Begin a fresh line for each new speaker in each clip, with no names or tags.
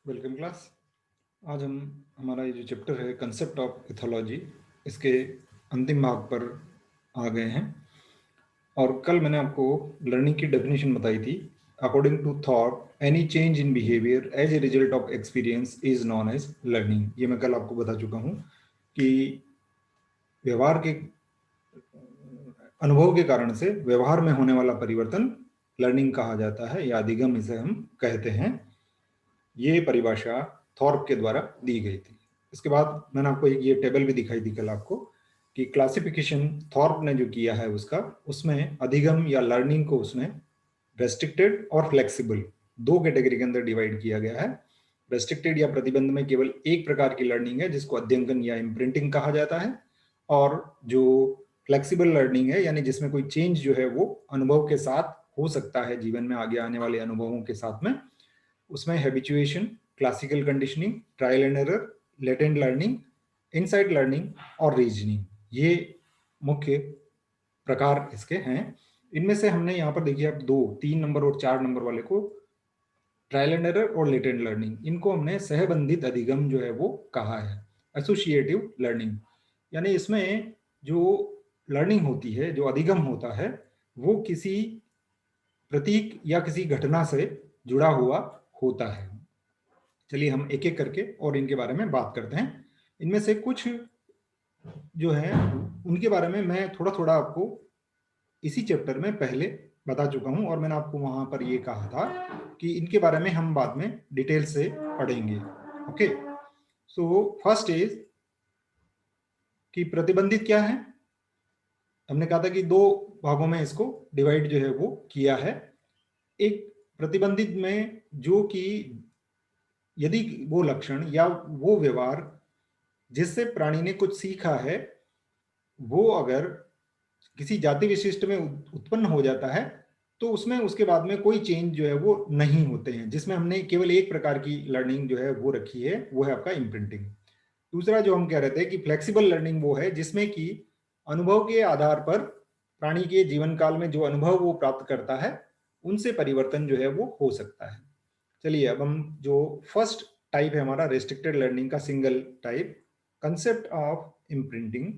Welcome class. आज हम हमारा ये जो चैप्टर है कंसेप्ट ऑफ एथोलॉजी, इसके अंतिम भाग पर आ गए हैं। और कल मैंने आपको लर्निंग की डेफिनेशन बताई थी। According to thought any change in behaviour as a result of experience is known as learning. ये मैं कल आपको बता चुका हूँ कि व्यवहार के अनुभव के कारण से व्यवहार में होने वाला परिवर्तन लर्निंग कहा जाता है या अधिगम इसे हम कहते हैं। ये परिभाषा थॉर्प के द्वारा दी गई थी। इसके बाद मैंने आपको एक ये टेबल भी दिखाई थी कल आपको कि क्लासिफिकेशन थॉर्प ने जो किया है उसका, उसमें अधिगम या लर्निंग को उसने रेस्ट्रिक्टेड और फ्लेक्सिबल दो कैटेगरी के अंदर डिवाइड किया गया है। रेस्ट्रिक्टेड या प्रतिबंध में केवल एक प्रकार की लर्निंग है जिसको अध्ययन या इम्प्रिंटिंग कहा जाता है, और जो फ्लेक्सिबल लर्निंग है यानी जिसमें कोई चेंज जो है वो अनुभव के साथ हो सकता है, जीवन में आगे आने वाले अनुभवों के साथ में, उसमें habituation, classical conditioning, trial and error, latent learning, insight learning और रीजनिंग, ये मुख्य प्रकार इसके हैं। इनमें से हमने यहाँ पर देखिए आप 2, 3 नंबर और 4 नंबर वाले को ट्रायल एंड एरर और लेटेंट लर्निंग, इनको हमने सहबंधित अधिगम जो है वो कहा है, एसोसिएटिव लर्निंग। यानी इसमें जो लर्निंग होती है, जो अधिगम होता है, वो किसी प्रतीक या किसी घटना से जुड़ा हुआ होता है। चलिए हम एक एक करके और इनके बारे में बात करते हैं। इनमें से कुछ जो है उनके बारे में मैं थोड़ा थोड़ा आपको इसी चैप्टर में पहले बता चुका हूं, और मैंने आपको वहां पर ये कहा था कि इनके बारे में हम बाद में डिटेल से पढ़ेंगे। ओके, सो फर्स्ट इज कि प्रतिबंधित क्या है। हमने कहा था कि दो भागों में इसको डिवाइड जो है वो किया है। एक प्रतिबंधित में जो कि यदि वो लक्षण या वो व्यवहार जिससे प्राणी ने कुछ सीखा है, वो अगर किसी जाति विशिष्ट में उत्पन्न हो जाता है तो उसमें उसके बाद में कोई चेंज जो है वो नहीं होते हैं, जिसमें हमने केवल एक प्रकार की लर्निंग जो है वो रखी है, वो है आपका इम्प्रिंटिंग। दूसरा जो हम कह रहे थे कि फ्लेक्सिबल लर्निंग वो है जिसमें कि अनुभव के आधार पर प्राणी के जीवन काल में जो अनुभव वो प्राप्त करता है उनसे परिवर्तन जो है वो हो सकता है। चलिए अब हम जो फर्स्ट टाइप है हमारा रेस्ट्रिक्टेड लर्निंग का single type, concept of imprinting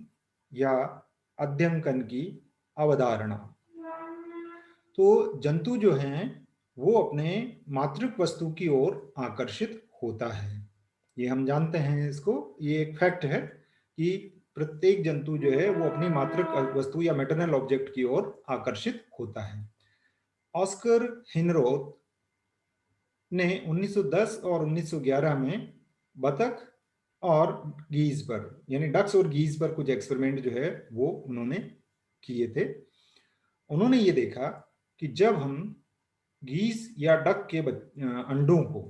या अध्ययन की अवधारणा। तो जंतु जो हैं वो अपने मातृक वस्तु की ओर आकर्षित होता है, ये हम जानते हैं। इसको ये एक फैक्ट है कि प्रत्येक जंतु जो है वो अपनी मातृक वस्तु या मैटरनल ऑब्जेक्ट की ओर आकर्षित होता है। ऑस्कर हिनरोथ ने 1910 और 1911 में बतख और गीज पर, यानी डक्स और गीज पर कुछ एक्सपेरिमेंट जो है वो उन्होंने किए थे। उन्होंने ये देखा कि जब हम गीज या डक के अंडों को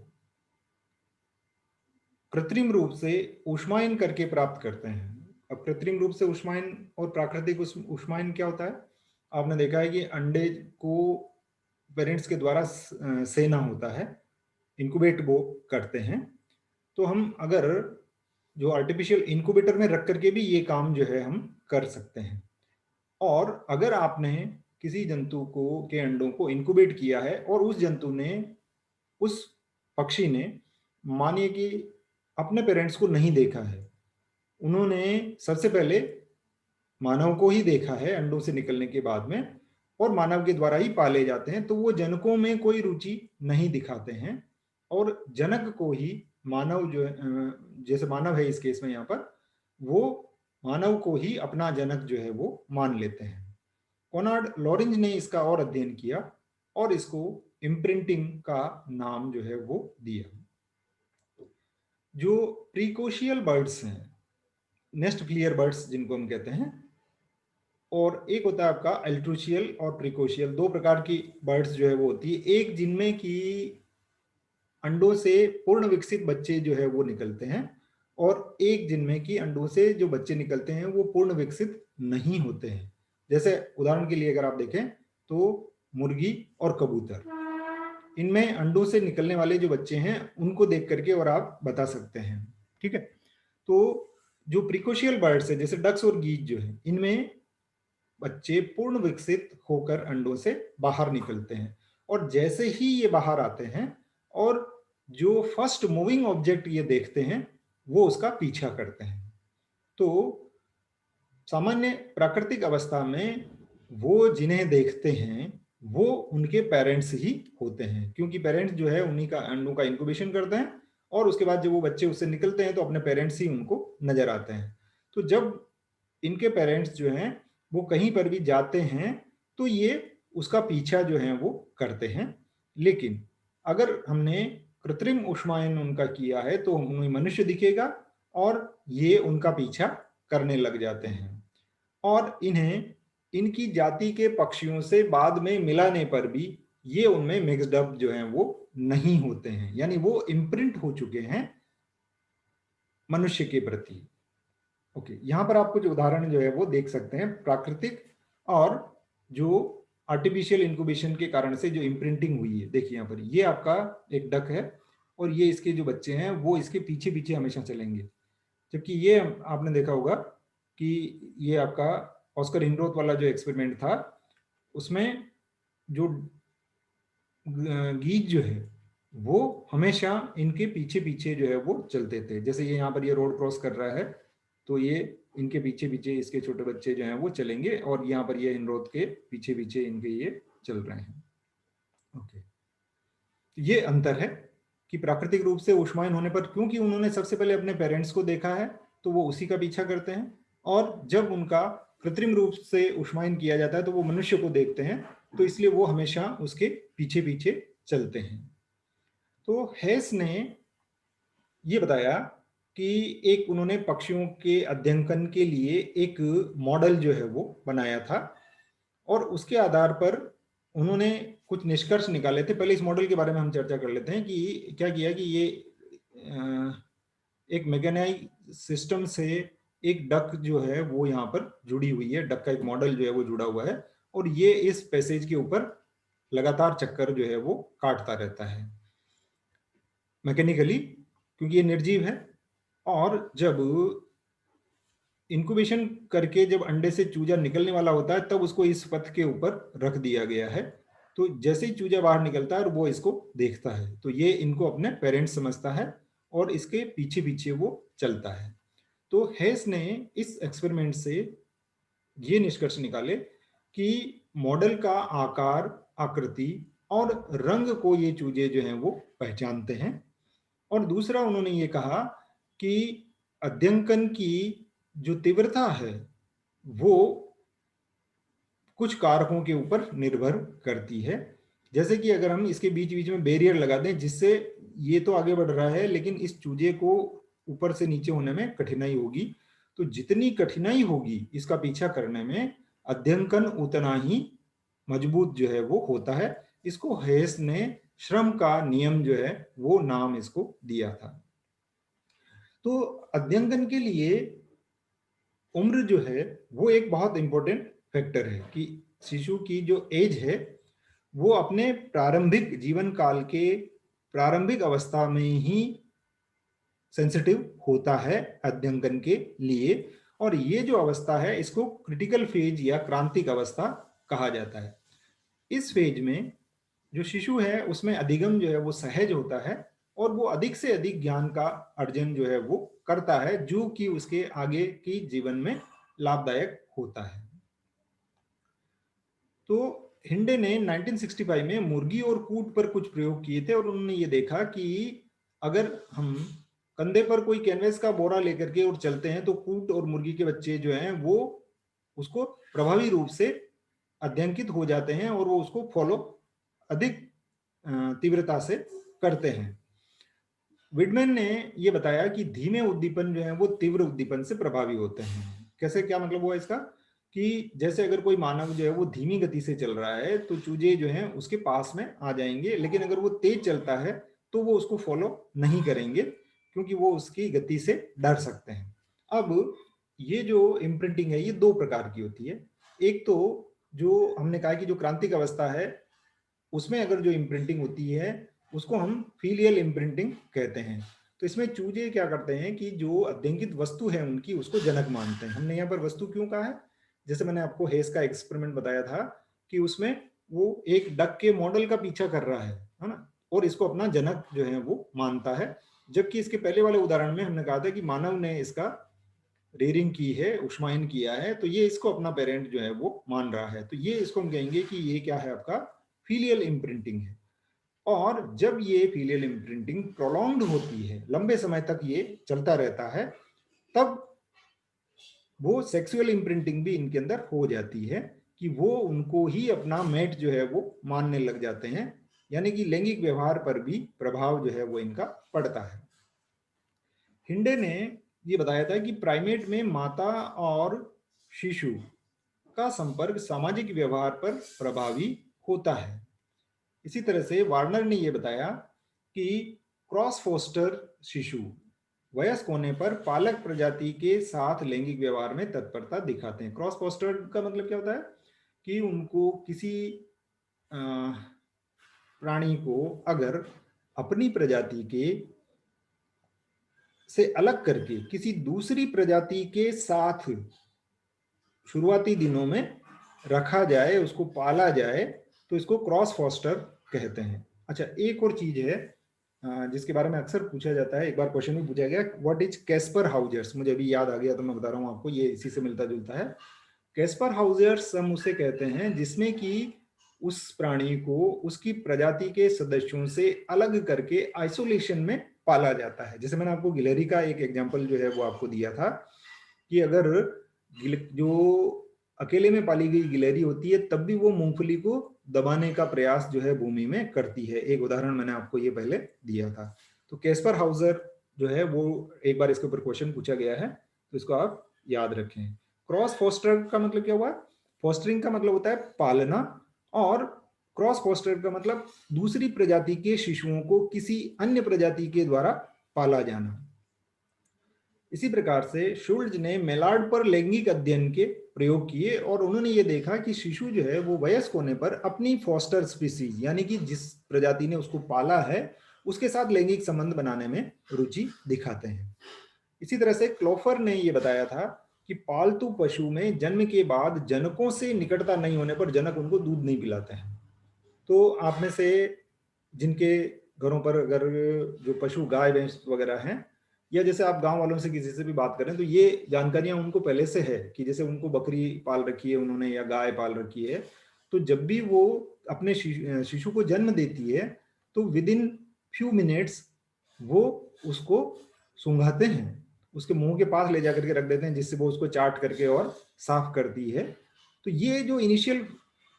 कृत्रिम रूप से ऊष्मायन करके प्राप्त करते हैं। अब कृत्रिम रूप से ऊष्मायन और प्राकृतिक ऊष्मायन क्या होता है? आपने देखा है कि अंडे को पेरेंट्स के द्वारा सेना होता है, इंक्यूबेट वो करते हैं। तो हम अगर जो आर्टिफिशियल इंक्यूबेटर में रख करके भी ये काम जो है हम कर सकते हैं। और अगर आपने किसी जंतु को के अंडों को इंक्यूबेट किया है और उस जंतु ने, उस पक्षी ने, मानिए कि अपने पेरेंट्स को नहीं देखा है, उन्होंने सबसे पहले मानव को ही देखा है अंडों से निकलने के बाद में, और मानव के द्वारा ही पाले जाते हैं, तो वो जनकों में कोई रुचि नहीं दिखाते हैं और जनक को ही मानव जो जैसे मानव है इस केस में यहाँ पर, वो मानव को ही अपना जनक जो है वो मान लेते हैं। कोनार्ड लॉरेंज ने इसका और अध्ययन किया और इसको इम्प्रिंटिंग का नाम जो है वो दिया। जो प्रीकोशियल बर्ड्स हैं, नेस्ट फ्लियर बर्ड्स जिनको हम कहते हैं, और एक होता है आपका अल्ट्रूशियल और प्रिकोशियल, दो प्रकार की बर्ड्स जो है वो होती है। एक जिनमें कि अंडों से पूर्ण विकसित बच्चे जो है वो निकलते हैं, और एक जिनमें कि अंडों से जो बच्चे निकलते हैं वो पूर्ण विकसित नहीं होते हैं। जैसे उदाहरण के लिए अगर आप देखें तो मुर्गी और कबूतर, इनमें अंडों से निकलने वाले जो बच्चे हैं उनको देख करके और आप बता सकते हैं। ठीक है, तो जो प्रिकोशियल बर्ड्स है जैसे डक्स और गीज जो है, इनमें बच्चे पूर्ण विकसित होकर अंडों से बाहर निकलते हैं, और जैसे ही ये बाहर आते हैं और जो फर्स्ट मूविंग ऑब्जेक्ट ये देखते हैं वो उसका पीछा करते हैं। तो सामान्य प्राकृतिक अवस्था में वो जिन्हें देखते हैं वो उनके पेरेंट्स ही होते हैं, क्योंकि पेरेंट्स जो है उन्हीं का अंडों का इंक्यूबेशन करते हैं और उसके बाद जब वो बच्चे उससे निकलते हैं तो अपने पेरेंट्स ही उनको नजर आते हैं। तो जब इनके पेरेंट्स जो हैं वो कहीं पर भी जाते हैं तो ये उसका पीछा जो है वो करते हैं। लेकिन अगर हमने कृत्रिम ऊष्मायन उनका किया है तो उन्हें मनुष्य दिखेगा और ये उनका पीछा करने लग जाते हैं। और इन्हें इनकी जाति के पक्षियों से बाद में मिलाने पर भी ये उनमें मिक्स्ड अप जो है वो नहीं होते हैं, यानी वो इम्प्रिंट हो चुके हैं मनुष्य के प्रति। ओके, यहां पर आप कुछ उदाहरण जो है वो देख सकते हैं प्राकृतिक और जो आर्टिफिशियल इंक्यूबेशन के कारण से जो इम्प्रिंटिंग हुई है। देखिए यहाँ पर ये आपका एक डक है और ये इसके जो बच्चे हैं वो इसके पीछे पीछे हमेशा चलेंगे, जबकि ये आपने देखा होगा कि ये आपका ऑस्कर हिंड्रोथ वाला जो एक्सपेरिमेंट था उसमें जो गीज जो है वो हमेशा इनके पीछे पीछे जो है वो चलते थे। जैसे ये यहाँ पर ये रोड क्रॉस कर रहा है तो ये इनके पीछे पीछे इसके छोटे बच्चे जो हैं वो चलेंगे और यहाँ पर ये हिंड्रोथ के पीछे पीछे इनके ये चल रहे हैं। ओके, ये अंतर है कि प्राकृतिक रूप से ऊष्मायन होने पर क्योंकि उन्होंने सबसे पहले अपने पेरेंट्स को देखा है तो वो उसी का पीछा करते हैं, और जब उनका कृत्रिम रूप से ऊष्मायन किया जाता है तो वो मनुष्य को देखते हैं तो इसलिए वो हमेशा उसके पीछे पीछे चलते हैं। तो हेस ने ये बताया कि एक उन्होंने पक्षियों के अध्ययन के लिए एक मॉडल जो है वो बनाया था और उसके आधार पर उन्होंने कुछ निष्कर्ष निकाले थे। पहले इस मॉडल के बारे में हम चर्चा कर लेते हैं कि क्या किया कि ये एक मैकेनाइज सिस्टम से एक डक जो है वो यहाँ पर जुड़ी हुई है, डक का एक मॉडल जो है वो जुड़ा हुआ है और ये इस पैसेज के ऊपर लगातार चक्कर जो है वो काटता रहता है मैकेनिकली, क्योंकि ये निर्जीव है। और जब इंक्यूबेशन करके जब अंडे से चूजा निकलने वाला होता है तब उसको इस पथ के ऊपर रख दिया गया है, तो जैसे ही चूजा बाहर निकलता है और वो इसको देखता है तो ये इनको अपने पेरेंट्स समझता है और इसके पीछे पीछे वो चलता है। तो हेस ने इस एक्सपेरिमेंट से ये निष्कर्ष निकाले कि मॉडल का आकार, आकृति और रंग को ये चूजे जो हैं वो पहचानते हैं। और दूसरा उन्होंने ये कहा कि अध्ययन की जो तीव्रता है वो कुछ कारकों के ऊपर निर्भर करती है। जैसे कि अगर हम इसके बीच बीच में बैरियर लगा दें जिससे ये तो आगे बढ़ रहा है लेकिन इस चूजे को ऊपर से नीचे होने में कठिनाई होगी, तो जितनी कठिनाई होगी इसका पीछा करने में अध्ययन उतना ही मजबूत जो है वो होता है। इसको हेस ने श्रम का नियम जो है वो नाम इसको दिया था। तो अध्ययन के लिए उम्र जो है वो एक बहुत इंपॉर्टेंट फैक्टर है कि शिशु की जो एज है वो अपने प्रारंभिक जीवन काल के प्रारंभिक अवस्था में ही सेंसिटिव होता है अध्ययन के लिए, और ये जो अवस्था है इसको क्रिटिकल फेज या क्रांतिक अवस्था कहा जाता है। इस फेज में जो शिशु है उसमें अधिगम जो है वो सहज होता है और वो अधिक से अधिक ज्ञान का अर्जन जो है वो करता है जो कि उसके आगे की जीवन में लाभदायक होता है। तो हिंडे ने 1965 में मुर्गी और कूट पर कुछ प्रयोग किए थे और उन्होंने ये देखा कि अगर हम कंधे पर कोई कैनवस का बोरा लेकर के और चलते हैं तो कूट और मुर्गी के बच्चे जो हैं वो उसको प्रभावी रूप से अध्ययनकित हो जाते हैं और वो उसको फॉलो अधिक तीव्रता से करते हैं। विडमैन ने ये बताया कि धीमे उद्दीपन जो है वो तीव्र उद्दीपन से प्रभावी होते हैं। कैसे, क्या मतलब हुआ इसका कि जैसे अगर कोई मानव जो है वो धीमी गति से चल रहा है तो चूजे जो हैं उसके पास में आ जाएंगे, लेकिन अगर वो तेज चलता है तो वो उसको फॉलो नहीं करेंगे क्योंकि वो उसकी गति से डर सकते हैं। अब ये जो इम्प्रिंटिंग है ये दो प्रकार की होती है। एक तो जो हमने कहा कि जो क्रांतिक अवस्था है उसमें अगर जो इम्प्रिंटिंग होती है उसको हम फीलियल इम्प्रिंटिंग कहते हैं। तो इसमें चूजे क्या करते हैं कि जो अध्ययनकित वस्तु है उनकी उसको जनक मानते हैं। हमने यहाँ पर वस्तु क्यों कहा है, जैसे मैंने आपको हेस का एक्सपेरिमेंट बताया था कि उसमें वो एक डक के मॉडल का पीछा कर रहा है ना, और इसको अपना जनक जो है वो मानता है। जबकि इसके पहले वाले उदाहरण में हमने कहा था कि मानव ने इसका रेयरिंग की है, उष्मायन किया है, तो ये इसको अपना पेरेंट जो है वो मान रहा है। तो ये इसको हम कहेंगे कि ये क्या है, आपका फीलियल इम्प्रिंटिंग है। और जब ये फीलियल इम्प्रिंटिंग प्रोलॉन्ग्ड होती है, लंबे समय तक ये चलता रहता है, तब वो सेक्सुअल इम्प्रिंटिंग भी इनके अंदर हो जाती है कि वो उनको ही अपना मेट जो है वो मानने लग जाते हैं। यानी कि लैंगिक व्यवहार पर भी प्रभाव जो है वो इनका पड़ता है। हिंडे ने ये बताया था कि प्राइमेट में माता और शिशु का संपर्क सामाजिक व्यवहार पर प्रभावी होता है। इसी तरह से वार्नर ने यह बताया कि क्रॉस फोस्टर शिशु वयस्क होने पर पालक प्रजाति के साथ लैंगिक व्यवहार में तत्परता दिखाते हैं। क्रॉस फोस्टर का मतलब क्या होता है कि उनको किसी प्राणी को अगर अपनी प्रजाति के से अलग करके किसी दूसरी प्रजाति के साथ शुरुआती दिनों में रखा जाए, उसको पाला जाए, तो इसको क्रॉस फॉस्टर कहते हैं। अच्छा, एक और चीज है जिसके बारे में अक्सर पूछा जाता है, एक बार क्वेश्चन भी पूछा गया, व्हाट इज कैस्पर हाउजर्स। मुझे अभी याद आ गया तो मैं बता रहा हूँ आपको, ये इसी से मिलता जुलता है। कैस्पर हाउजर्स हम उसे कहते हैं जिसमें कि उस प्राणी को उसकी प्रजाति के सदस्यों से अलग करके आइसोलेशन में पाला जाता है। जैसे मैंने आपको गिलहरी का एक एग्जाम्पल जो है वो आपको दिया था कि अगर जो अकेले में पाली गई गिलहरी होती है तब भी वो मूंगफली को दबाने का प्रयास जो है भूमि में करती है। एक उदाहरण मैंने आपको ये पहले दिया था। तो कैस्पर हाउजर जो है वो एक बार इसके ऊपर क्वेश्चन पूछा गया है, तो इसको आप याद रखें। क्रॉस फोस्टर का मतलब क्या हुआ? फोस्टरिंग का मतलब होता है पालना, और क्रॉस फोस्टर का मतलब दूसरी प्रजाति के शिशुओं को किसी अन्य प्रजाति के द्वारा पाला जाना। इसी प्रकार से शुल्ज ने मेलार्ड पर लैंगिक अध्ययन के प्रयोग किए और उन्होंने ये देखा कि शिशु जो है वो वयस्क होने पर अपनी फॉस्टर स्पीसीज यानी कि जिस प्रजाति ने उसको पाला है उसके साथ लैंगिक संबंध बनाने में रुचि दिखाते हैं। इसी तरह से क्लोफर ने ये बताया था कि पालतू पशु में जन्म के बाद जनकों से निकटता नहीं होने पर जनक उनको दूध नहीं पिलाते हैं। तो आप में से जिनके घरों पर अगर जो पशु गाय भैंस वगैरह हैं, या जैसे आप गांव वालों से किसी से भी बात करें तो ये जानकारियां उनको पहले से है कि जैसे उनको बकरी पाल रखी है उन्होंने या गाय पाल रखी है, तो जब भी वो अपने शिशु को जन्म देती है तो विद इन फ्यू मिनट्स वो उसको सूंघाते हैं, उसके मुंह के पास ले जाकर के रख देते हैं जिससे वो उसको चाट करके और साफ करती है। तो ये जो इनिशियल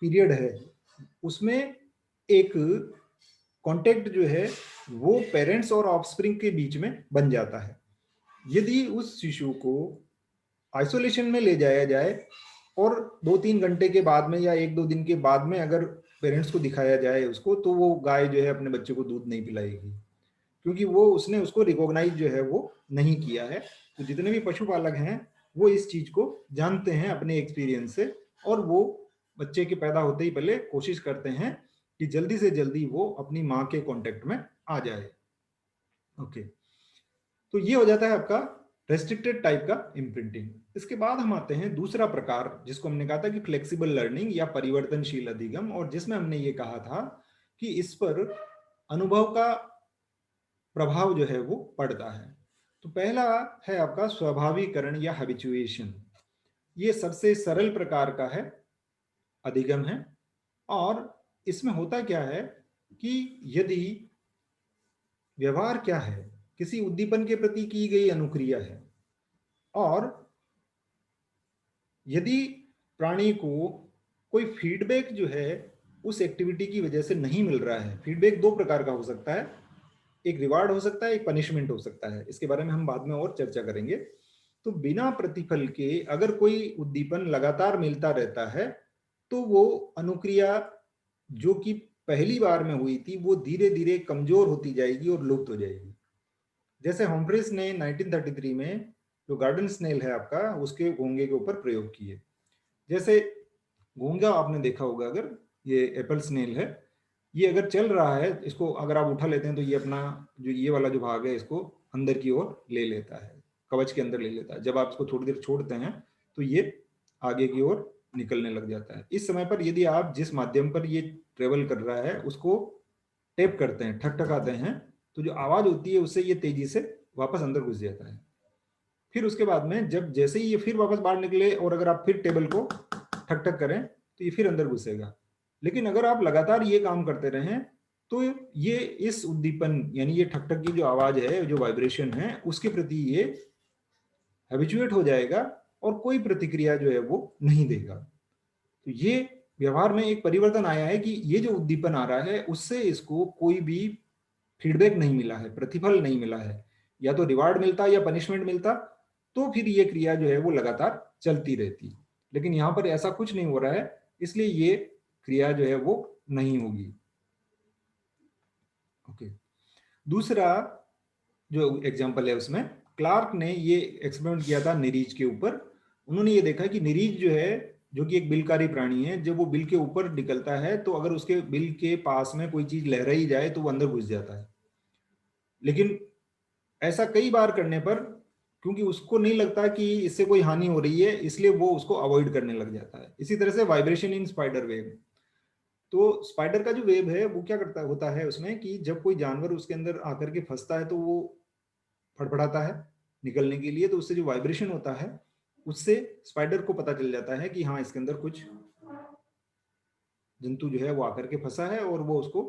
पीरियड है उसमें एक कांटेक्ट जो है वो पेरेंट्स और ऑफस्प्रिंग के बीच में बन जाता है। यदि उस शिशु को आइसोलेशन में ले जाया जाए और 2-3 घंटे के बाद में या 1-2 दिन के बाद में अगर पेरेंट्स को दिखाया जाए उसको, तो वो गाय जो है अपने बच्चे को दूध नहीं पिलाएगी, क्योंकि वो उसने उसको रिकॉग्नाइज जो है वो नहीं किया है। तो जितने भी पशुपालक हैं वो इस चीज को जानते हैं अपने एक्सपीरियंस से, और वो बच्चे के पैदा होते ही पहले कोशिश करते हैं कि जल्दी से जल्दी वो अपनी माँ के कांटेक्ट में आ जाए। ओके, तो ये हो जाता है आपका रेस्ट्रिक्टेड टाइप का इम्प्रिंटिंग। इसके बाद हम आते हैं दूसरा प्रकार जिसको हमने कहा था कि फ्लेक्सिबल लर्निंग या परिवर्तनशील अधिगम, और जिसमें हमने ये कहा था कि इस पर अनुभव का प्रभाव जो है वो पड़ता है। तो पहला है आपका स्वाभाविकरण या हैबिचुएशन। ये सबसे सरल प्रकार का है, अधिगम है। और इसमें होता क्या है कि यदि व्यवहार क्या है, किसी उद्दीपन के प्रति की गई अनुक्रिया है, और यदि प्राणी को कोई फीडबैक जो है उस एक्टिविटी की वजह से नहीं मिल रहा है, फीडबैक दो प्रकार का हो सकता है, एक रिवार्ड हो सकता है, एक पनिशमेंट हो सकता है, इसके बारे में हम बाद में और चर्चा करेंगे। तो बिना प्रतिफल के अगर कोई उद्दीपन लगातार मिलता रहता है तो वो अनुक्रिया जो कि पहली बार में हुई थी वो धीरे धीरे कमजोर होती जाएगी और लुप्त हो जाएगी। जैसे हम्फ्रीज ने 1933 में जो गार्डन स्नेल है आपका उसके घोंगे के ऊपर प्रयोग किए। जैसे घोंगा आपने देखा होगा, अगर ये एप्पल स्नेल है, ये अगर चल रहा है, इसको अगर आप उठा लेते हैं तो ये अपना जो ये वाला जो भाग है इसको अंदर की ओर ले लेता है, कवच के अंदर ले लेता है। जब आप इसको थोड़ी देर छोड़ते हैं तो ये आगे की ओर निकलने लग जाता है। इस समय पर यदि आप जिस माध्यम पर ये ट्रेवल कर रहा है उसको टैप करते हैं, ठक ठकाते हैं, तो जो आवाज होती है उससे ये तेजी से वापस अंदर घुस जाता है। फिर उसके बाद में जब जैसे ही ये फिर वापस बाहर निकले और अगर आप फिर टेबल को ठक ठक करें तो ये फिर अंदर घुसेगा। लेकिन अगर आप लगातार ये काम करते रहें तो ये इस उद्दीपन यानी ये ठक ठक की जो आवाज है, जो वाइब्रेशन है, उसके प्रति ये हैबिचुएट हो जाएगा और कोई प्रतिक्रिया जो है वो नहीं देगा। तो ये व्यवहार में एक परिवर्तन आया है कि ये जो उद्दीपन आ रहा है उससे इसको कोई भी फीडबैक नहीं मिला है, प्रतिफल नहीं मिला है। या तो रिवार्ड मिलता या पनिशमेंट मिलता तो फिर ये क्रिया जो है वो लगातार चलती रहती। लेकिन यहां पर ऐसा कुछ नहीं हो रहा है, इसलिए ये क्रिया जो है वो नहीं होगी। ओके। दूसरा जो एग्जांपल है उसमें क्लार्क ने ये एक्सपेरिमेंट किया था निरीज के ऊपर। उन्होंने ये देखा कि निरीज जो है, जो कि एक बिलकारी प्राणी है, जब वो बिल के ऊपर निकलता है तो अगर उसके बिल के पास में कोई चीज लहराई जाए तो वो अंदर घुस जाता है। लेकिन ऐसा कई बार करने पर, क्योंकि उसको नहीं लगता कि इससे कोई हानि हो रही है, इसलिए वो उसको अवॉइड करने लग जाता है। इसी तरह से वाइब्रेशन इन स्पाइडर वेब, तो स्पाइडर का जो वेब है वो क्या करता होता है उसमें कि जब कोई जानवर उसके अंदर आकर के फंसता है तो वो फड़फड़ाता है निकलने के लिए, तो उससे जो वाइब्रेशन होता है उससे स्पाइडर को पता चल जाता है कि हाँ इसके अंदर कुछ जंतु जो है वो आकर के फंसा है और वो उसको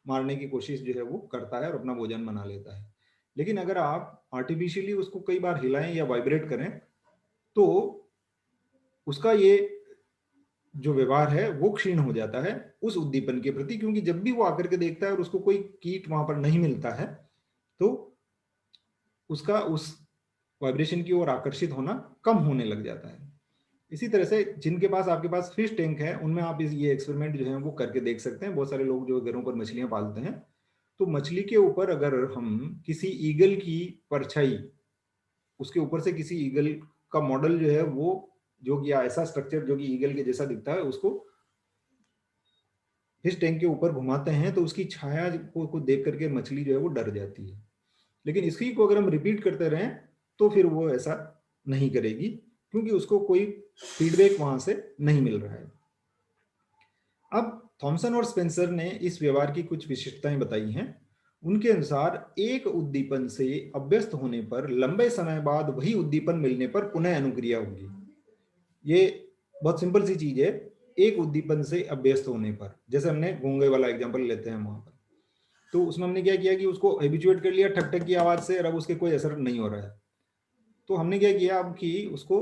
मारने की कोशिश जो है वो करता है और अपना भोजन बना लेता है। लेकिन अगर आप आर्टिफिशियली उसको कई बार हिलाएं या वाइब्रेट करें तो उसका ये जो व्यवहार है वो क्षीण हो जाता है उस उद्दीपन के प्रति, क्योंकि जब भी वो आकर के देखता है और उसको कोई कीट वहां पर नहीं मिलता है तो उसका उस वाइब्रेशन की ओर आकर्षित होना कम होने लग जाता है। इसी तरह से जिनके पास आपके पास फिश टैंक है उनमें आप ये एक्सपेरिमेंट जो है वो करके देख सकते हैं। बहुत सारे लोग जो घरों पर मछलियां पालते हैं, तो मछली के ऊपर अगर हम किसी ईगल की परछाई, उसके ऊपर से किसी ईगल का मॉडल जो है वो, जो कि ऐसा स्ट्रक्चर जो कि ईगल के जैसा दिखता है, उसको फिश टैंक के ऊपर घुमाते हैं तो उसकी छाया को देख करके मछली जो है वो डर जाती है। लेकिन इसी को अगर हम रिपीट करते रहें तो फिर वो ऐसा नहीं करेगी, क्योंकि उसको कोई फीडबैक वहां से नहीं मिल रहा है। अब थॉमसन और स्पेंसर ने इस व्यवहार की कुछ विशेषताएं बताई हैं। उनके अनुसार एक उद्दीपन से अभ्यस्त होने पर लंबे समय बाद वही उद्दीपन मिलने पर पुनः अनुक्रिया होगी। ये बहुत सिंपल सी चीज है। एक उद्दीपन से अभ्यस्त होने पर, जैसे हमने गूंगे वाला एग्जांपल लेते हैं वहां पर, तो उसमें हमने क्या किया कि उसको हैबिचुएट कर लिया ठक ठक की आवाज से और अब उसके कोई असर नहीं हो रहा है। तो हमने क्या किया अब कि उसको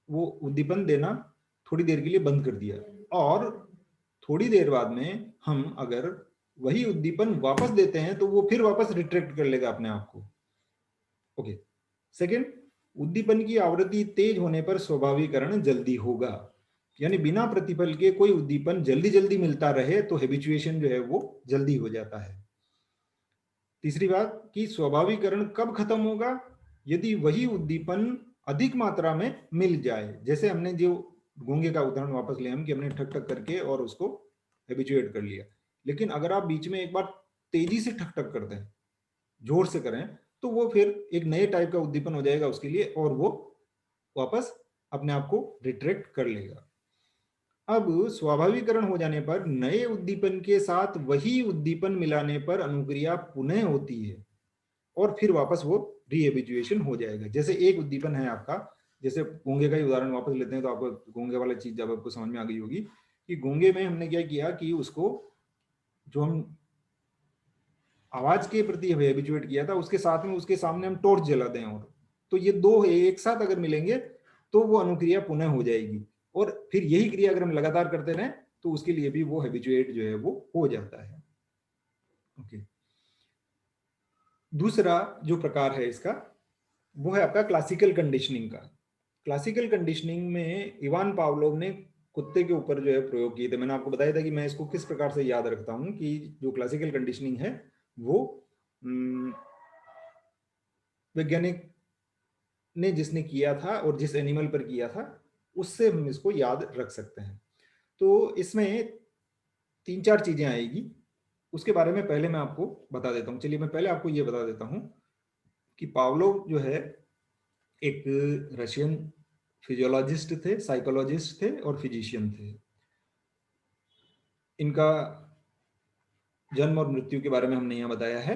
वो उद्दीपन देना थोड़ी देर के लिए बंद कर दिया, और थोड़ी देर बाद में हम अगर वही उद्दीपन वापस देते हैं तो वो फिर वापस रिट्रैक्ट कर लेगा अपने आप को। ओके। सेकंड, उद्दीपन की आवृत्ति तेज होने पर स्वाभाविकरण जल्दी होगा, यानी बिना प्रतिफल के कोई उद्दीपन जल्दी जल्दी मिलता रहे तो हैबिचुएशन जो है वो जल्दी हो जाता है। तीसरी बात कि स्वाभाविकरण कब खत्म होगा, यदि वही उद्दीपन अधिक मात्रा में मिल जाए। जैसे हमने जो गूंगे का उदाहरण वापस ले हम कि हमने ठक ठक करके और उसको हैबिचुएट कर लिया, लेकिन अगर आप बीच में एक बार तेजी से ठक ठक कर दें, जोर से करें, तो वो फिर एक नए टाइप का उद्दीपन हो जाएगा उसके लिए और वो वापस अपने आप को रिट्रैक्ट कर लेगा। अब स्वाभाविकरण हो जाने पर नए उद्दीपन के साथ वही उद्दीपन मिलाने पर अनुक्रिया पुनः होती है और फिर वापस वो रीएबिचुएशन हो जाएगा। जैसे एक उद्दीपन है आपका, जैसे गूंगे का ही उदाहरण वापस लेते हैं तो आपको गूंगे वाला चीज जब आपको समझ में आ गई होगी कि गूंगे में हमने क्या किया कि उसको जो हम आवाज के प्रति हैबिचुएट किया था उसके साथ में उसके सामने हम टॉर्च जला दें, और तो ये दो एक साथ अगर मिलेंगे तो वो अनुक्रिया पुनः हो जाएगी। और फिर यही क्रिया अगर हम लगातार करते रहें तो उसके लिए भी वो हैबिचुएट जो है वो हो जाता है। ओके। दूसरा जो प्रकार है इसका वो है आपका क्लासिकल कंडीशनिंग का। क्लासिकल कंडीशनिंग में इवान पावलोव ने कुत्ते के ऊपर जो है प्रयोग किए थे। मैंने आपको बताया था कि मैं इसको किस प्रकार से याद रखता हूं कि जो क्लासिकल कंडीशनिंग है वो वैज्ञानिक ने जिसने किया था और जिस एनिमल पर किया था उससे हम इसको याद रख सकते हैं। तो इसमें तीन चार चीजें आएगी, उसके बारे में पहले मैं आपको बता देता हूँ। चलिए मैं पहले आपको ये बता देता हूँ कि पावलोव जो है एक रशियन फिजियोलॉजिस्ट थे, साइकोलॉजिस्ट थे और फिजिशियन थे। इनका जन्म और मृत्यु के बारे में हमने यहाँ बताया है।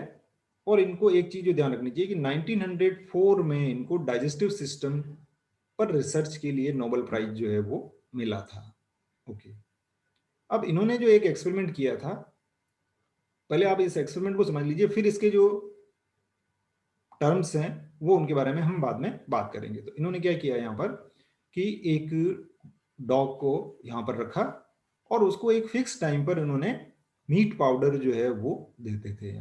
और इनको एक चीज जो ध्यान रखनी चाहिए कि 1904 में इनको डाइजेस्टिव सिस्टम पर रिसर्च के लिए नोबेल प्राइज जो है वो मिला था। ओके, अब इन्होंने जो एक एक्सपेरिमेंट किया था, पहले आप इस एक्सपेरिमेंट को समझ लीजिए, फिर इसके जो टर्म्स हैं वो उनके बारे में हम बाद में बात करेंगे। तो इन्होंने क्या किया यहाँ पर कि एक डॉग को यहाँ पर रखा और उसको एक फिक्स टाइम पर इन्होंने मीट पाउडर जो है वो देते थे।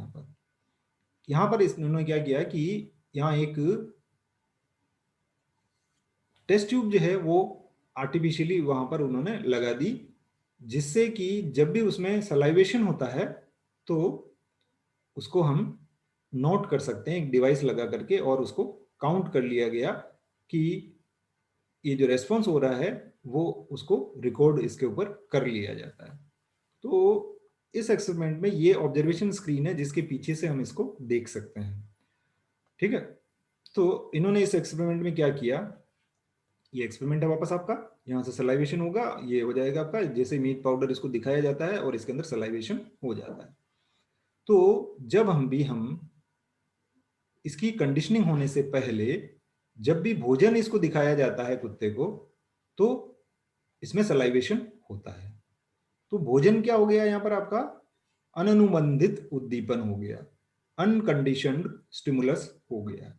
यहाँ पर इन्होंने क्या किया कि यहाँ एक टेस्ट ट्यूब जो है वो आर्टिफिशियली वहां पर उन्होंने लगा दी, जिससे कि जब भी उसमें सलाइवेशन होता है तो उसको हम नोट कर सकते हैं एक डिवाइस लगा करके, और उसको काउंट कर लिया गया कि ये जो रेस्पॉन्स हो रहा है वो उसको रिकॉर्ड इसके ऊपर कर लिया जाता है। तो इस एक्सपेरिमेंट में ये ऑब्जर्वेशन स्क्रीन है जिसके पीछे से हम इसको देख सकते हैं। ठीक है, तो इन्होंने इस एक्सपेरिमेंट में क्या किया, ये एक्सपेरिमेंट है वापस आपका, यहाँ से सलाइवेशन होगा, ये हो जाएगा आपका, जैसे मीट पाउडर इसको दिखाया जाता है और इसके अंदर सलाइवेशन हो जाता है। तो जब हम इसकी कंडीशनिंग होने से पहले जब भी भोजन इसको दिखाया जाता है कुत्ते को, तो इसमें सलाइवेशन होता है। तो भोजन क्या हो गया यहाँ पर आपका, अननुबंधित उद्दीपन हो गया, अनकंडीशनड स्टिमुलस हो गया,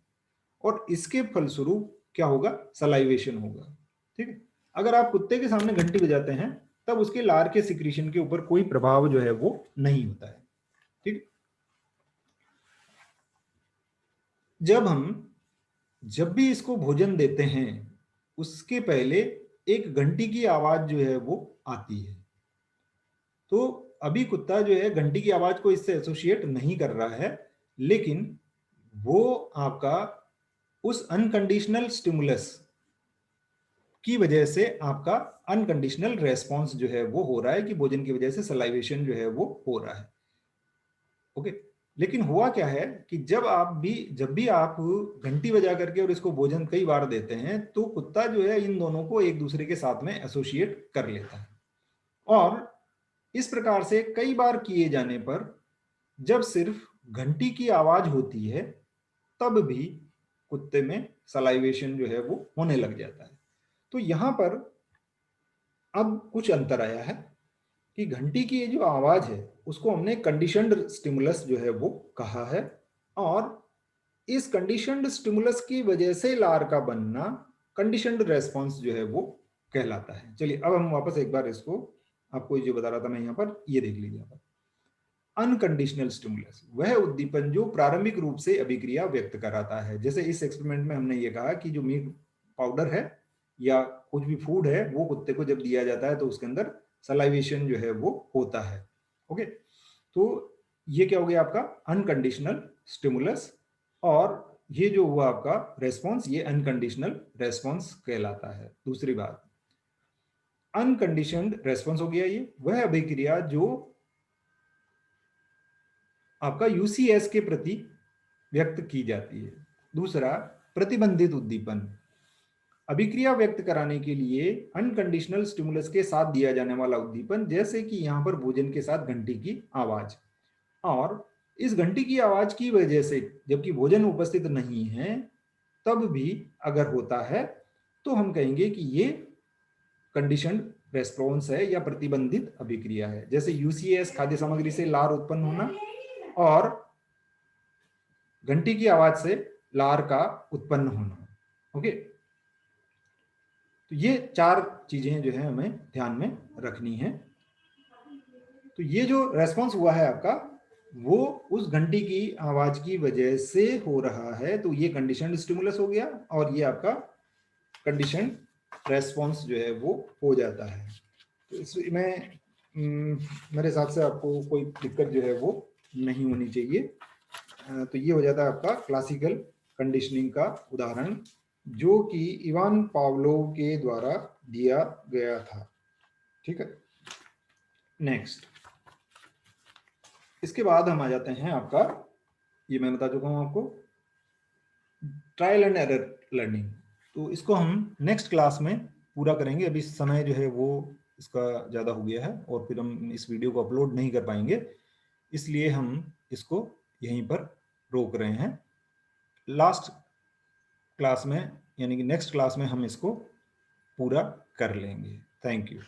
और इसके फलस्वरूप क्या होगा, सलाइवेशन होगा। ठीक है, अगर आप कुत्ते के सामने घंटी बजाते हैं तब उसके लार के सिक्रीशन के ऊपर कोई प्रभाव जो है वो नहीं होता है। ठीक, जब भी इसको भोजन देते हैं उसके पहले एक घंटी की आवाज जो है वो आती है। तो अभी कुत्ता जो है घंटी की आवाज को इससे एसोसिएट नहीं कर रहा है, लेकिन वो आपका उस अनकंडीशनल स्टिमुलस की वजह से आपका अनकंडीशनल रेस्पॉन्स जो है वो हो रहा है कि भोजन की वजह से सलाइवेशन जो है वो हो रहा है। ओके, लेकिन हुआ क्या है कि जब भी आप घंटी बजा करके और इसको भोजन कई बार देते हैं तो कुत्ता जो है इन दोनों को एक दूसरे के साथ में एसोसिएट कर लेता है, और इस प्रकार से कई बार किए जाने पर जब सिर्फ घंटी की आवाज होती है तब भी कुत्ते में सलाइवेशन जो है वो होने लग जाता है। तो यहां पर अब कुछ अंतर आया है कि घंटी की ये जो आवाज है उसको हमने कंडीशनड स्टिमुलस जो है वो कहा है, और इस कंडीशनड स्टिमुलस की वजह से लार का बनना कंडीशनड रेस्पॉन्स जो है वो कहलाता है। चलिए अब हम वापस एक बार इसको आपको जो बता रहा था मैं यहाँ पर, ये देख लीजिए। यहाँ पर अनकंडीशनल स्टिमुलस वह उद्दीपन जो प्रारंभिक रूप से अभिक्रिया व्यक्त कराता है। जैसे इस एक्सपेरिमेंट में हमने ये कहा कि जो मीट पाउडर है या कुछ भी फूड है वो कुत्ते को जब दिया जाता है तो उसके अंदर सलाइवेशन जो है वो होता है। ओके, तो ये क्या हो गया आपका अनकंडीशनल स्टिमुलस, और ये जो हुआ आपका रेस्पॉन्स ये अनकंडीशनल रेस्पॉन्स कहलाता है। दूसरी बात, अनकंडीशनड रेस्पॉन्स हो गया ये वह अभिक्रिया जो आपका यूसीएस के प्रति व्यक्त की जाती है। दूसरा, प्रतिबंधित उद्दीपन अभिक्रिया व्यक्त कराने के लिए अनकंडीशनल स्टिमुलस के साथ दिया जाने वाला उद्दीपन, जैसे कि यहां पर भोजन के साथ घंटी की आवाज, और इस घंटी की आवाज की वजह से जबकि भोजन उपस्थित नहीं है तब भी अगर होता है तो हम कहेंगे कि ये कंडीशनड रेस्पॉन्स है या प्रतिबंधित अभिक्रिया है। जैसे यूसीएस खाद्य सामग्री से लार उत्पन्न होना और घंटी की आवाज से लार का उत्पन्न होना। ओके, तो ये चार चीजें जो है हमें ध्यान में रखनी है। तो ये जो रेस्पॉन्स हुआ है आपका वो उस घंटी की आवाज की वजह से हो रहा है, तो ये कंडीशनड स्टिमुलस हो गया, और ये आपका कंडीशन रेस्पॉन्स जो है वो हो जाता है। तो इसमें मेरे हिसाब से आपको कोई दिक्कत जो है वो नहीं होनी चाहिए। तो ये हो जाता है आपका क्लासिकल कंडीशनिंग का उदाहरण, जो कि इवान पावलोव के द्वारा दिया गया था। ठीक है, नेक्स्ट, इसके बाद हम आ जाते हैं आपका, ये मैं बता चुका हूं आपको, ट्रायल एंड एरर लर्निंग। तो इसको हम नेक्स्ट क्लास में पूरा करेंगे, अभी समय जो है वो इसका ज़्यादा हो गया है और फिर हम इस वीडियो को अपलोड नहीं कर पाएंगे। इसलिए हम इसको यहीं पर रोक रहे हैं। लास्ट क्लास में यानी कि नेक्स्ट क्लास में हम इसको पूरा कर लेंगे। Thank you.